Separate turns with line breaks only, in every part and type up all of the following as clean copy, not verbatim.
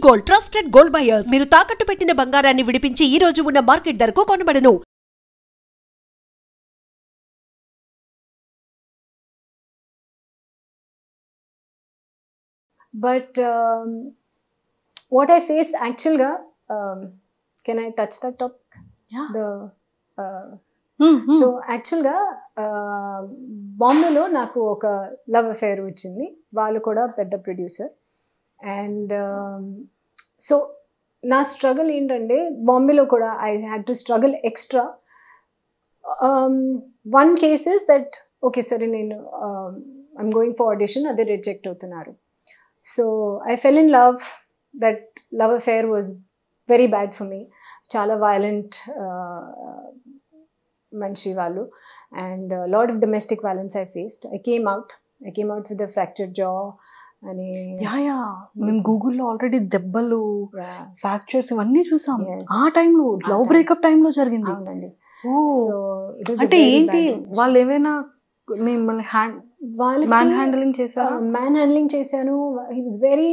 Gold trusted gold buyers. మీరు తాకట్టు పెట్టిన బంగారాన్ని విడిపించి ఈ రోజు ఉన్న మార్కెట్ ధరకు కొనబడను.
But what I faced actually, can I touch that topic?
Yeah.
So actually, బాంబేలో నాకు ఒక లవ్ అఫేర్ వచ్చింది. వాళ్ళు కూడా పెద్ద ప్రొడ్యూసర్. అండ్ సో నా స్ట్రగుల్ ఏంటంటే బాంబేలో కూడా I had to struggle extra. One case is that okay సరే నేను ఐఎమ్ గోయింగ్ ఫర్ ఆడిషన్, అదే రిజెక్ట్ అవుతున్నారు. So I fell in love. That love affair was very bad for me. చాలా violent మనిషి వాళ్ళు. And lot of domestic violence I faced. I came out with the fractured జా అని.
మేము గూగుల్లో already దెబ్బలు, ఫ్రాక్చర్స్ ఇవన్నీ చూసాం. ఆ టైంలో లవ్ బ్రేకప్ టైంలో జరిగింది.
అవునండి.
అంటే ఏంటి వాళ్ళు ఏమైనా మిమ్మల్ని మ్యాన్ హ్యాండ్లింగ్ చేశారు?
మ్యాన్ హ్యాండ్లింగ్ చేశాను. He was very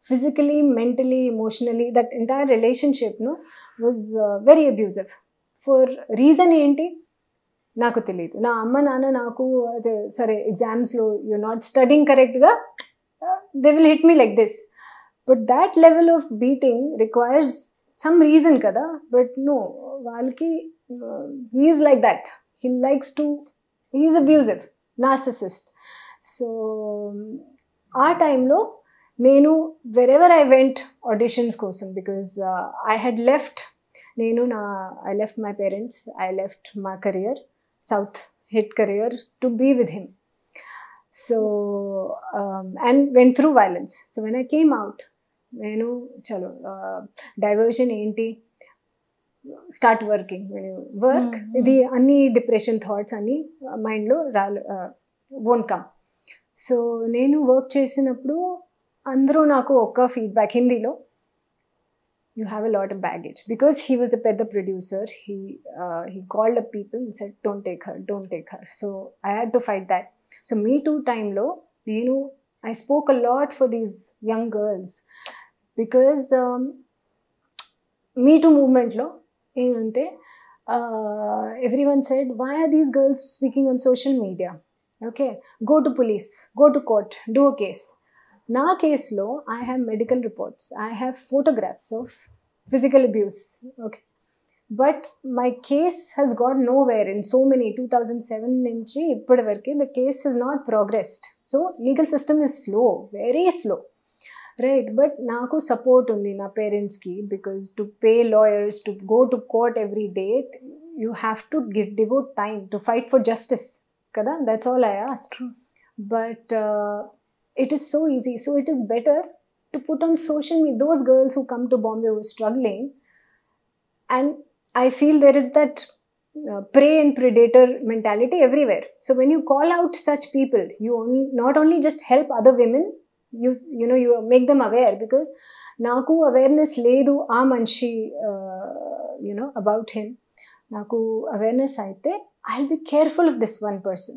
physically, mentally, emotionally that entire relationship was very abusive. For reason ఏంటి నాకు తెలియదు. నా అమ్మ నాన్న నాకు సరే ఎగ్జామ్స్లో యూఆర్ నాట్ స్టడింగ్ కరెక్ట్గా, they will hit me like this. But that level of beating requires some reason kada. But no, valki he is like that. He is abusive, narcissist. So our time lo nenu wherever I went auditions kosam, because I had left I left my parents, I left my career, South hit career, to be with him. So and went through violence. So when I came out, nenu chalo diversion enti, start working. When you work, idi anni depression thoughts anni mind lo won't come. So nenu work chesinappudu andru naku oka feedback hindi lo, you have a lot of baggage, because he was a pedda producer. He called up people and said don't take her. So I had to fight that. So Me Too time lo I spoke a lot for these young girls, because Me Too movement lo ఏంటంటే everyone said why are these girls speaking on social media? Okay, go to police, go to court, do a case. Na case lo I have medical reports, I have photographs of physical abuse. Okay, but my case has got nowhere in so many 2007 nunchi ippadi varke the case has not progressed. So legal system is slow, very slow, right? But naku support undi na parents ki, because to pay lawyers, to go to court every day, you have to devote time to fight for justice kada. That's all I asked. But it is so easy. So it is better to put on social media. Those girls who come to Bombay were struggling, and I feel there is that prey and predator mentality everywhere. So when you call out such people, you not only just help other women, you make them aware, because naku awareness ledu aa manchi about him. Naku awareness aithe I'll be careful of this one person.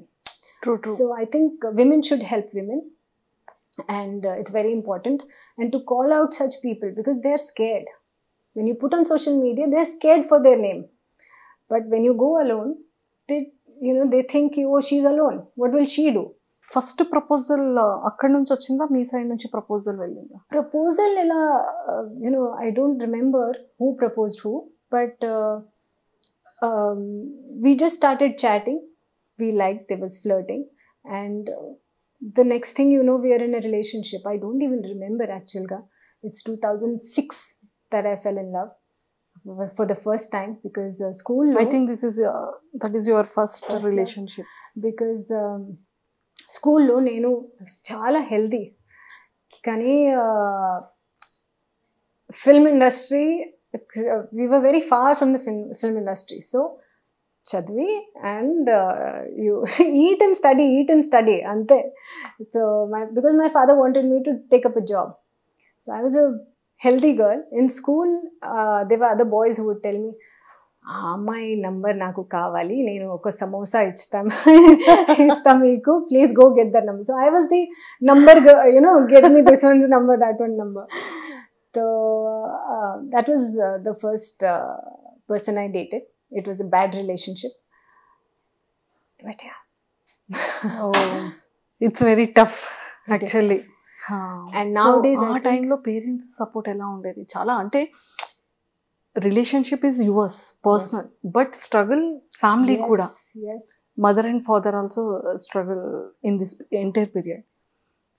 True.
So I think women should help women. And it's very important, and to call out such people, because they are scared. When you put on social media, they are scared for their name. But when you go alone, they think oh, she's alone, what will she do?
First proposal అక్కడ నుంచి వచ్చిందా, మీ side నుంచి proposal వెళ్ళిందా?
Proposal ఎలా I don't remember who proposed who, but we just started chatting. We liked, there was flirting, and the next thing we are in a relationship. I don't even remember actually. It's 2006 that I fell in love for the first time, because school.
I think that is your first relationship.
Because school lo nenu chaala healthy, kani film industry, we were very far from the film industry. So chadvi and you eat and study ante. So because my father wanted me to take up a job, so I was a healthy girl. In school there were other boys who would tell me అమ్మాయి number నాకు కావాలి, నేను ఒక సమోసా ఇస్తా మీకు, please go get that number. So I was the number, get me this once number, that one number. that was the first person I dated. It was a bad relationship, but yeah.
It's very tough
It is
actually.
And nowadays I
ఆ
think-
టైంలో parents support ఎలా ఉండేది? చాలా అంటే relationship is yours personal, but struggle family కూడా.
Yes.
Mother and father also struggle in this entire period.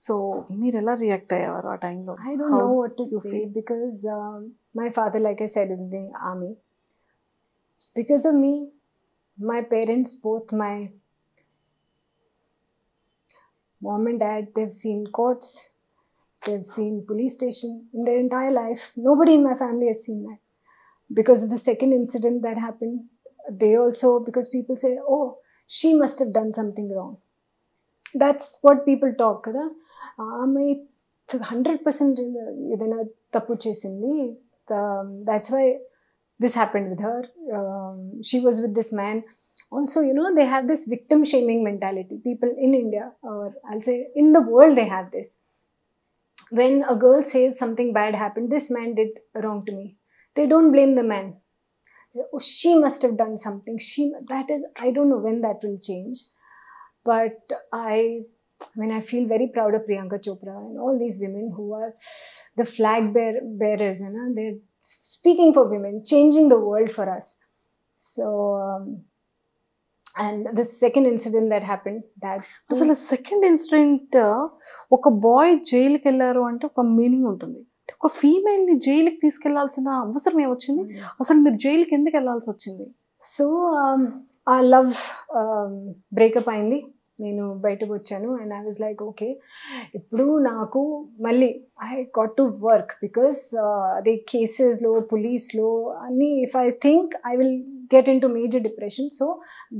So మీరు ఎలా react అయ్యేవారు ఆ టైంలో?
I don't know what to
you
say
feel?
because my father, like I said, is in the army. Because of me, my parents, both my mom and dad, they've seen courts, they've seen police station in their entire life. Nobody in my family has seen that. Because of the second incident that happened, they also, because people say, oh, she must have done something wrong. That's what people talk, kada. ఆమె 100% ఏదైనా తప్పు చేసింది. That's why this happened with her. She was with this man. Also, they have this victim shaming mentality. People in India, or I'll say in the world, they have this. When a girl says something bad happened, this man did wrong to me, they don't blame the man. Oh, she must have done something. That is, I don't know when that will change. But I feel very proud of Priyanka Chopra and all these women who are the flag bearers, they're speaking for women, changing the world for us. So, and the second incident that happened, that
అసలు second incident, ఒక bye జైలుకి వెళ్ళారు అంటే ఒక meaning ఉంటుంది. ఒక female ని జైలుకి తీసుకెళ్లాల్సిన అవసరం ఏమొచ్చింది? అసలు మీరు జైలుకి ఎందుకు వెళ్ళాల్సి వచ్చింది?
సో ఆ లవ్ బ్రేకప్ అయింది, నేను బయటకు వచ్చాను. And I was like okay, ఇప్పుడు నాకు మళ్ళీ I got to work because అదే కేసెస్లో పోలీస్లో అన్నీ if I think I will get in to major depression. So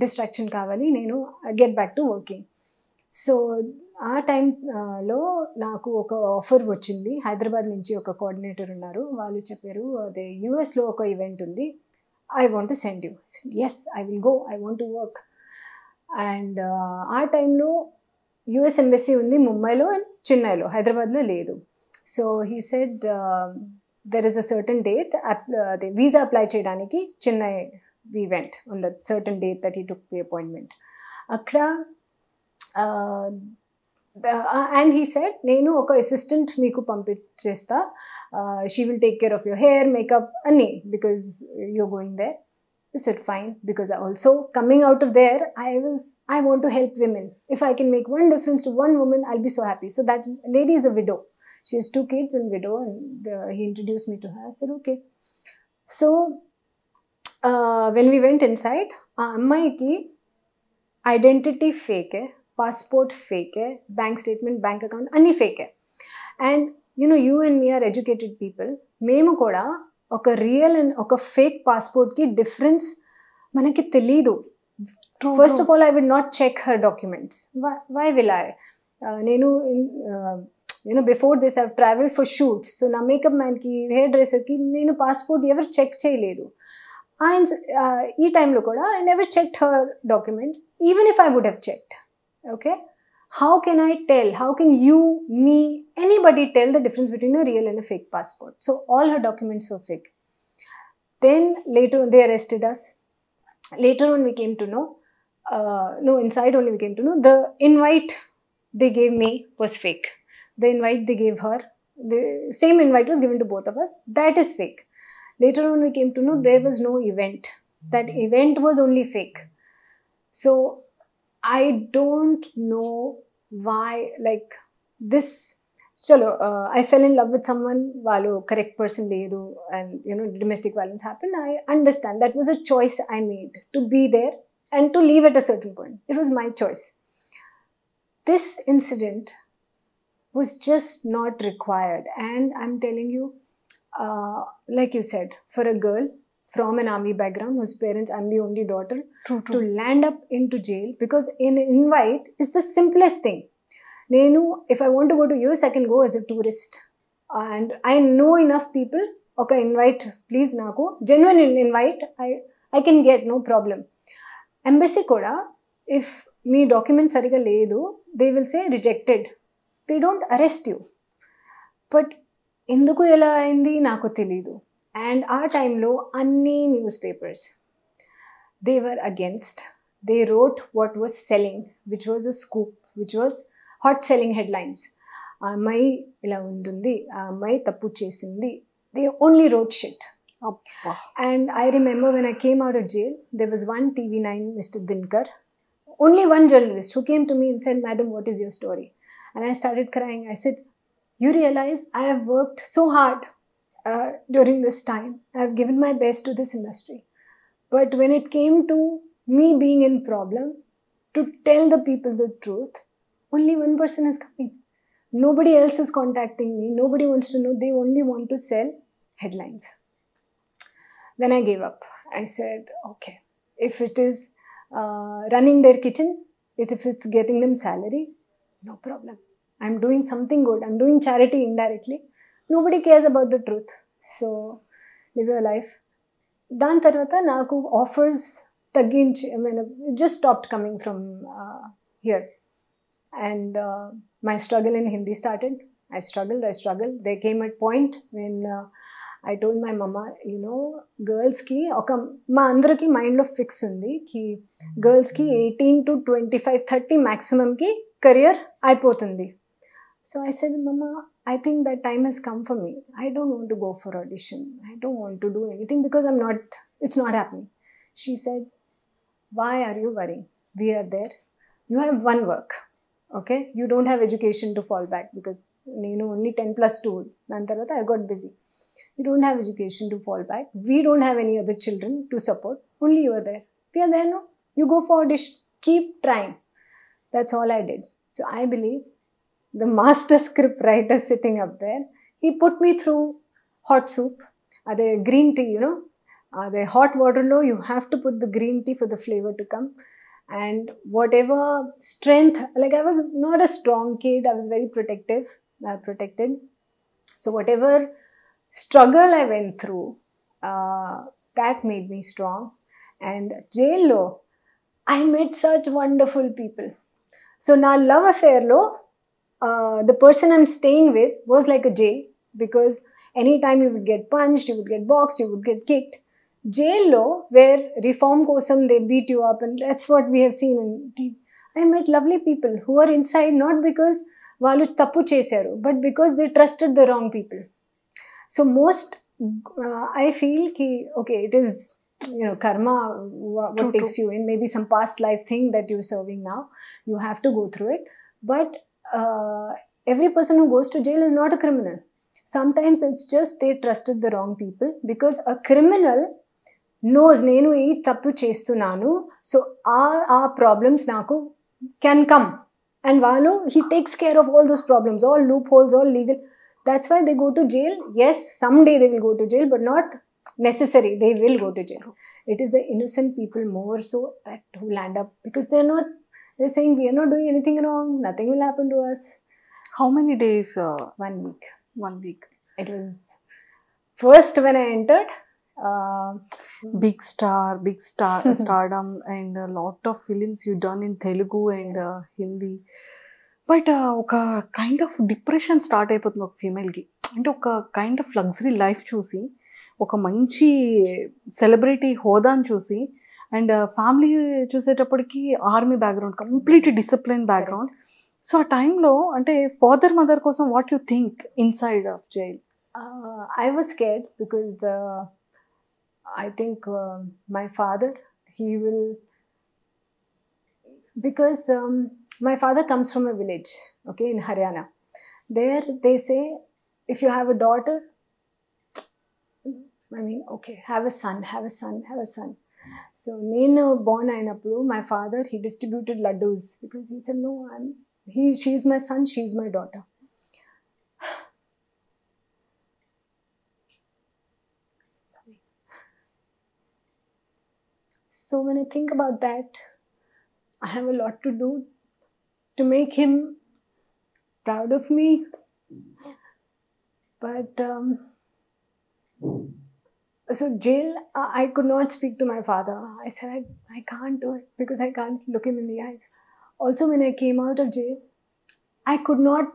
distraction కావాలి, నేను get back to working. So ఆ టైంలో నాకు ఒక ఆఫర్ వచ్చింది. హైదరాబాద్ నుంచి ఒక కోఆర్డినేటర్ ఉన్నారు, వాళ్ళు చెప్పారు అదే యూఎస్లో ఒక ఈవెంట్ ఉంది, I want to send you. Yes, I will go, I want to work. And ఆ టైంలో యుఎస్ ఎంబసీ ఉంది ముంబైలో అండ్ చెన్నైలో, హైదరాబాద్లో లేదు. So he said there is a certain date, అదే వీసా అప్లై చేయడానికి Chennai we went on the certain date that he took the appointment. అక్కడ అండ్ హీ సెడ్ నేను ఒక అసిస్టెంట్ మీకు పంపించేస్తా, she will take care of your hair, makeup అన్నీ, because you're going there. I said fine, because also coming out of there, I want to help women. If I can make one difference to one woman, I'll be so happy. So that lady is a widow. She has 2 kids and widow, and he introduced me to her. I said okay. So when we went inside, ammaiki identity fake hai, passport fake hai, bank statement, bank account anni fake hai. And you and me are educated people. Memu kuda ఒక real and ఒక fake పాస్పోర్ట్కి difference మనకి తెలీదు. First of all I will not check her documents. Why will I? నేను before this I travel for shoots. So నా makeup మ్యాన్కి, hair డ్రెస్సర్కి నేను పాస్పోర్ట్ ఎవరు చెక్ చేయలేదు. ఈ టైంలో కూడా I never checked her documents, even if I would have checked. Okay, how can I tell? How can you, me, anybody tell the difference between a real and a fake passport? So all her documents were fake. Then later they arrested us. Later on we came to know, inside only we came to know, the invite they gave me was fake. The invite they gave her, the same invite was given to both of us, that is fake. Later on we came to know there was no event. That event was only fake. So I don't know why, like this. Chalo, I fell in love with someone, valu correct person ledu, and domestic violence happened. I understand that was a choice I made to be there and to leave at a certain point. It was my choice. This incident was just not required, and I'm telling you, like you said, for a girl from an army background whose parents, I'm the only daughter,
True.
to land up into jail, because an invite is the simplest thing. If I want to go to US, I can go as a tourist, and I know enough people. Okay, invite please naku, genuine invite I can get, no problem. Embassy koda, if me document sariga ledu, they will say rejected. They don't arrest you. But ఎందుకు ఎలా అయింది నాకు తెలీదు. And ఆ టైంలో అన్ని news papers they were against. They wrote what was selling, which was a scoop, which was hot selling headlines. ఆ అమ్మాయి ఇలా ఉంటుంది, ఆ అమ్మాయి తప్పు చేసింది. They only wrote shit. And I remember when I came out of jail, there was one TV9, Mr. Dinkar, only one journalist who came to me and said, "Madam, what is your story?" And I started crying. I said, "You realize I have worked so hard during this time. I have given my best to this industry. But when it came to me being in problem, to tell the people the truth, only one person is coming. Nobody else is contacting me. Nobody wants to know. They only want to sell headlines." Then I gave up. I said, okay, if it is running their kitchen, if it's getting them salary, no problem. I'm doing something good. I'm doing charity indirectly. Nobody cares about the truth. So, live your life. దాని తర్వాత నాకు offers తగ్గించి, I mean, it just stopped coming from here. And my struggle in Hindi started. I struggled. There came a point when I told my mama, you know, girls ki oka ma andariki mind lo fix undi ki girls ki 18 to 25 30 maximum ki career aipotundi. So I said, "Mama, I think that time has come for me. I don't want to go for audition. I don't want to do anything because it's not happening." She said, "Why are you worrying? We are there. You have one work. Okay? You don't have education to fall back because nenu only 10+2. Dan tarvata I got busy. You don't have education to fall back. We don't have any other children to support. Only you are there. We are there now. You go for audition. Keep trying." That's all I did. So I believe the master script writer sitting up there, he put me through hot soup. The green tea, you know. The hot water low, you have to put the green tea for the flavor to come. And whatever strength, like I was not a strong kid. I was very protected. So whatever struggle I went through, that made me strong. And jail lo, I met such wonderful people. So na love affair lo, the person I'm staying with was like a jail, because anytime you would get punched, you would get boxed, you would get kicked. Jail lo, where reform kosam they beat you up, and that's what we have seen in TV. I met lovely people who are inside not because వాళ్ళు తప్పు చేశారు, but because they trusted the wrong people. So most, I feel ki, okay, it is, you know, karma, what takes you in, maybe some past life thing that you're serving now. You have to go through it. But every person who goes to jail is not a criminal. Sometimes it's just they trusted the wrong people, because a criminal knows నేను ఈ తప్పు చేస్తున్నాను, so ఆ problems నాకు can come, and వాళ్ళు he takes care of all those problems, all loopholes, all legal. That's why they go to jail. Yes, someday they will go to jail, but not necessary. They will go to jail. It is the innocent people more so that who land up, because they're saying we are not doing anything wrong. Nothing will happen to us.
How many days?
1 week.
1 week.
It was first when I entered.
Big stardom, and a lot of films you done in Telugu and
Yes.
Hindi. But ఒక kind of depression start అయిపోతుంది ఒక ఫీమేల్కి. అంటే ఒక kind of luxury life చూసి, ఒక మంచి celebrity హోదాని చూసి, and family చూసేటప్పటికి army background, complete discipline background. So ఆ టైంలో అంటే ఫాదర్ మదర్ కోసం what you think inside of jail?
I was scared because I think my father, he will, because my father comes from a village, okay, in Haryana. There they say, if you have a daughter, I mean, okay, have a son. So nenu born ayinappudu, my father, he distributed laddus, because he said, no, she's my son, she's my daughter. Sorry. So when I think about that, I have a lot to do to make him proud of me. But so jail, I could not speak to my father. I said, I can't do it, because I can't look him in the eyes. Also, when I came out of jail, I could not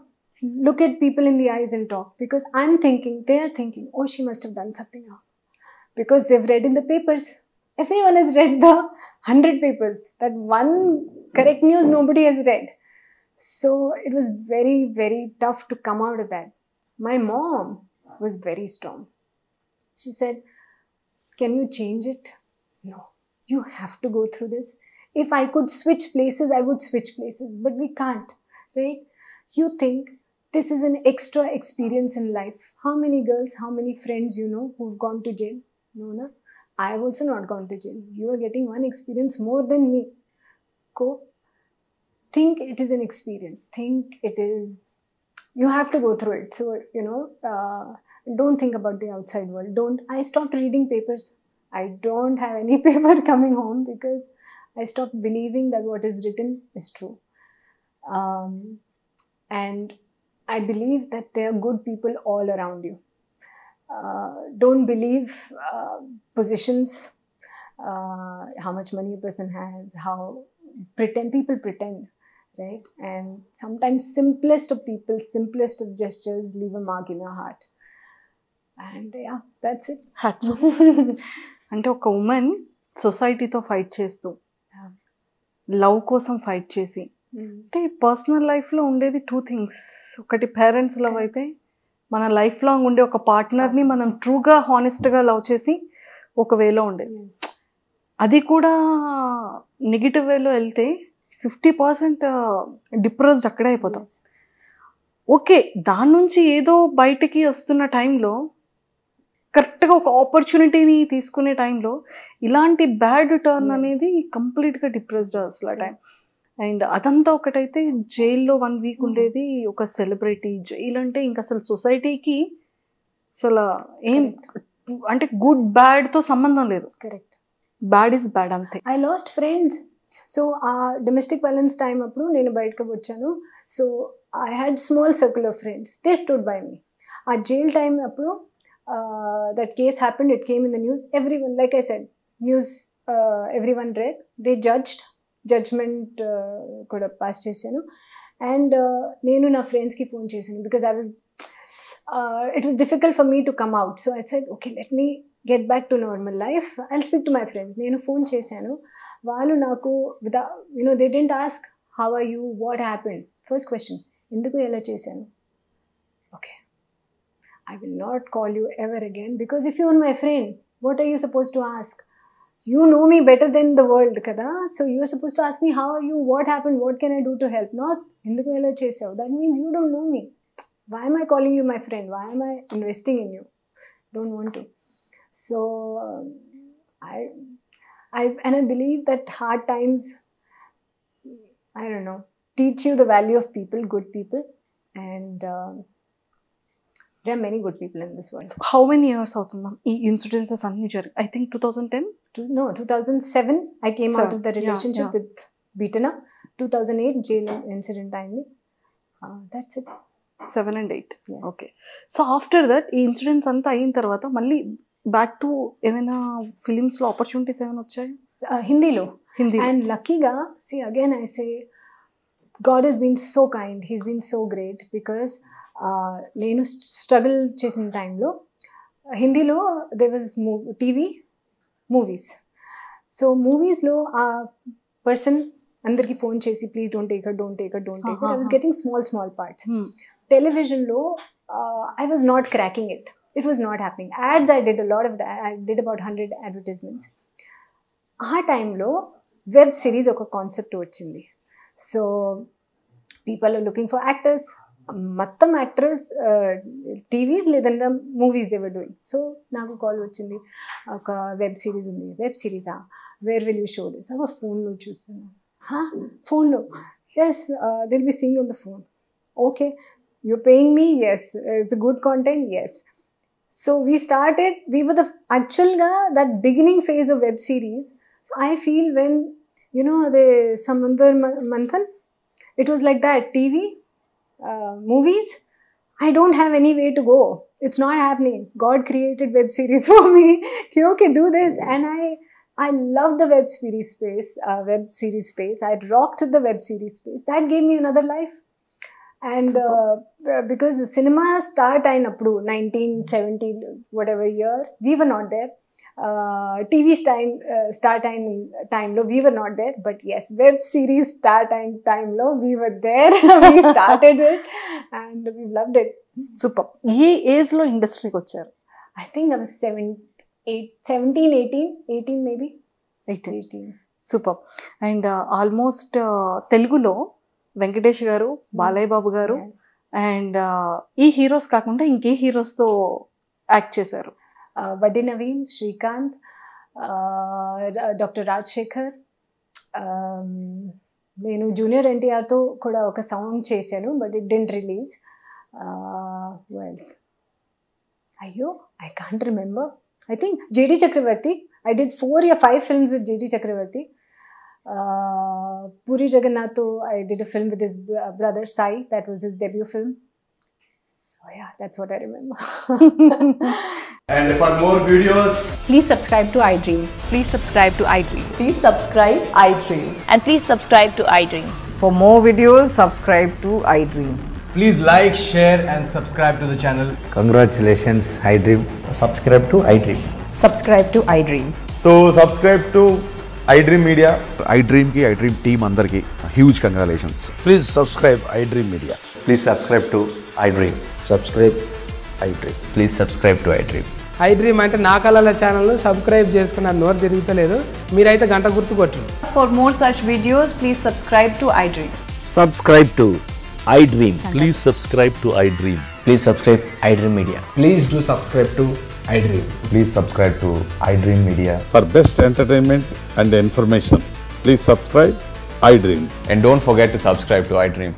look at people in the eyes and talk, because I'm thinking, they are thinking, oh, she must have done something wrong because they've read in the papers. Everyone has read the 100 papers. That one correct news nobody has read. So it was very, very tough to come out of that. My mom was very strong. She said, can you change it? No, you have to go through this. If I could switch places, I would switch places, but we can't, right? You think this is an extra experience in life. How many girls, how many friends you know who've gone to jail? No, no. I have also not gone to jail. You are getting one experience more than me. Go. Think it is an experience. Think it is, you have to go through it. So, don't think about the outside world. I stopped reading papers. I don't have any paper coming home because I stopped believing that what is written is true. And I believe that there are good people all around you. Don't believe positions, how much money a person has, how people pretend, right? And sometimes simplest of people, simplest of gestures leave a mark in your heart. And yeah, that's it.
Hats off. అంటే ఒక women సొసైటీతో fight చేస్తూ love కోసం fight చేసి, అంటే personal లైఫ్లో ఉండేది 2 things. ఒకటి parents love అయితే, మన లైఫ్ లాంగ్ ఉండే ఒక పార్ట్నర్ని మనం ట్రూగా హానెస్ట్గా లవ్ చేసి ఒక వేలో ఉండేది. అది కూడా నెగిటివ్ వేలో వెళ్తే 50% డిప్రెస్డ్ అక్కడే అయిపోతాం. ఓకే, దాని నుంచి ఏదో బయటికి వస్తున్న టైంలో, కరెక్ట్గా ఒక ఆపర్చునిటీని తీసుకునే టైంలో ఇలాంటి బ్యాడ్ టర్న్ అనేది కంప్లీట్గా డిప్రెస్డ్ అసలు ఆ టైం. అండ్ అదంతా ఒకటైతే జైల్లో 1 week ఉండేది, ఒక సెలబ్రిటీ. జైలు అంటే ఇంకా అసలు సొసైటీకి అసలు ఏం అంటే గుడ్ బ్యాడ్తో సంబంధం లేదు.
కరెక్ట్.
బ్యాడ్ ఈజ్ బ్యాడ్ అంతే.
I lost friends. సో ఆ డొమెస్టిక్ వైలెన్స్ టైం అప్పుడు నేను బయటకు వచ్చాను. So I had small circle of friends. They stood by me. ఆ జైల్ టైం అప్పుడు that case happened, it came in the news. Everyone, like I said, news, everyone read. They judgment kuda pass chesanu. And nenu na friends ki phone chesanu because it was difficult for me to come out. So I said, okay, let me get back to normal life. I'll speak to my friends. Nenu phone chesanu. Vaalu naku, they didn't ask, how are you, what happened. First question, enduku ela chesanu? Okay, I will not call you ever again, because if you are my friend, what are you supposed to ask? You know me better than the world, kada? So you are supposed to ask me, how are you, what happened, what can I do to help? Not, enduku ela chesavu. That means you don't know me. Why am I calling you my friend? Why am I investing in you? Don't want to. So I believe that hard times, I don't know, teach you the value of people, good people. And there are many good people in this world.
How many years అవుతుందా ఈ incidences అన్ని జరిగి? I think 2010?
No, 2007 I came out of the relationship with Beatana. 2008 jail incident అయింది. That's it.
7 and 8.
Yes.
Okay. So after that ఈ incidents అంతా అయిన తర్వాత మళ్ళీ బ్యాక్ టు ఏమైనా ఫిలిమ్స్లో ఆపర్చునిటీస్ ఏమైనా వచ్చాయి?
హిందీలో.
Hindi.
And luckyగా, see again I say, God has been so kind. He's been so great because నేను స్ట్రగుల్ చేసిన టైంలో హిందీలో they was TV movies. So మూవీస్లో ఆ పర్సన్ అందరికీ ఫోన్ చేసి please don't take it I was getting small parts. టెలివిజన్లో I was not cracking it. It was not happening. Ads, I did about 100 advertisements. ఆ టైంలో వెబ్ సిరీస్ ఒక concept వచ్చింది. So people are looking for actors. మొత్తం actors TVs లేదంటే movies they were doing. So నాకు call వచ్చింది, ఒక web series ఉంది. వెబ్ సిరీసా, where will you show this? ఒక ఫోన్లో చూస్తున్నాను. ఫోన్లో? Yes, they'll be seeing on the phone. Okay, you're paying me? Yes. It's a good content? Yes. So we were the actual that beginning phase of web series. So I feel when, the Samundar Manthan, it was like that. TV, movies, I don't have any way to go. It's not happening. God created web series for me. Okay, do this. And I love the web series space. I rocked the web series space. That gave me another life. And because cinema start అయినప్పుడు 1970 whatever year we were not there. TV start అయిన టైంలో we were not there, but yes, web series start అయిన టైంలో we were there. We started it and we loved it.
Super. A age లో ఇండస్ట్రీకి వచ్చారు?
I think I was 18 maybe. 18.
Super. And almost తెలుగులో వెంకటేష్ గారు, బాలయ్య బాబు గారు,
Yes.
అండ్ ఈ heroes కాకుండా ఇంకే హీరోస్తో యాక్ట్ చేశారు?
వడ్డీ నవీన్, శ్రీకాంత్, డాక్టర్ రాజశేఖర్. నేను జూనియర్ ఎన్టీఆర్తో కూడా ఒక సాంగ్ చేశాను, but it didn't release. Well అయ్యో, I can't remember. I think JD Chakravarthy. I did 4 or 5 films with J.D. Chakravarti. Puri Jagannath, I did a film with his brother Sai. That was his debut film. So yeah, that's what I remember.
And for more videos,
Please subscribe to iDream.
Please subscribe to iDream.
Please subscribe iDream.
And please subscribe to iDream.
For more videos, subscribe to iDream.
please like, share and subscribe to the channel.
Congratulations, iDream.
Subscribe to iDream.
Subscribe to iDream.
So subscribe to iDream Media.
iDream ki iDream team andarki huge congratulations.
Please subscribe iDream Media.
Please subscribe to iDream.
Subscribe iDream.
Please subscribe to iDream.
iDream అంటే నా కళల ఛానల్ను subscribe చేసుకున్న నోరు తిరుగుతలేదు, మీరైతే గంట గుర్తు కొట్టండి.
For more such videos, please subscribe to iDream.
Subscribe to iDream.
Please subscribe to iDream.
Please subscribe iDream Media.
Please do subscribe to iDream.
Please subscribe to iDream Media.
For best entertainment and information, please subscribe iDream.
And don't forget to subscribe to iDream.